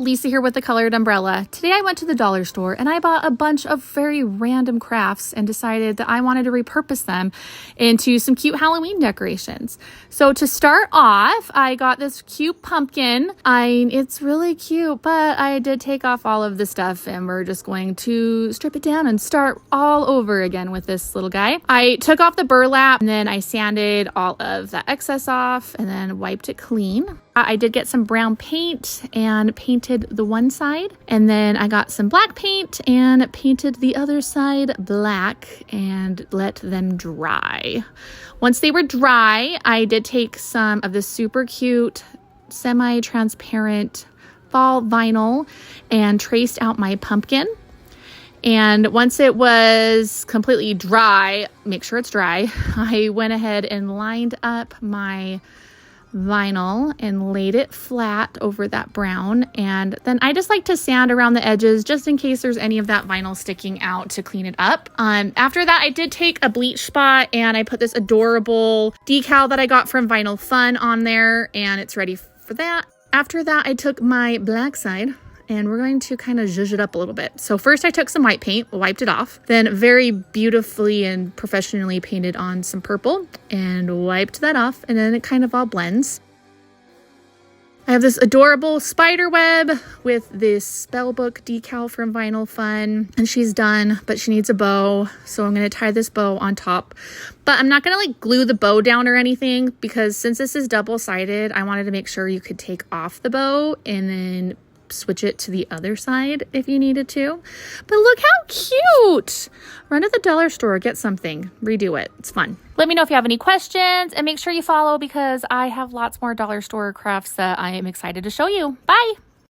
Lisa here with the Colored Umbrella. Today I went to the dollar store and I bought a bunch of very random crafts and decided that I wanted to repurpose them into some cute Halloween decorations. So to start off, I got this cute pumpkin. It's really cute, but I did take off all of the stuff and we're just going to strip it down and start all over again with this little guy. I took off the burlap and then I sanded all of the excess off and then wiped it clean. I did get some brown paint and painted the one side, and then I got some black paint and painted the other side black and let them dry. Once they were dry, I did take some of the super cute semi-transparent fall vinyl and traced out my pumpkin. And once it was completely dry, make sure it's dry, I went ahead and lined up my vinyl and laid it flat over that brown, and then I just like to sand around the edges just in case there's any of that vinyl sticking out to clean it up. After that, I did take a bleach spot and I put this adorable decal that I got from Vinyl Fun on there, and it's ready for that. After that, I took my black side and we're going to kind of zhuzh it up a little bit. So first I took some white paint, wiped it off, then very beautifully and professionally painted on some purple and wiped that off, and then it kind of all blends. I have this adorable spider web with this spellbook decal from Vinyl Fun, and she's done, but she needs a bow. So I'm going to tie this bow on top, but I'm not going to like glue the bow down or anything, because since this is double-sided, I wanted to make sure you could take off the bow and then switch it to the other side if you needed to. But look how cute! Run to the dollar store, get something, redo it. It's fun. Let me know if you have any questions and make sure you follow, because I have lots more dollar store crafts that I am excited to show you. Bye!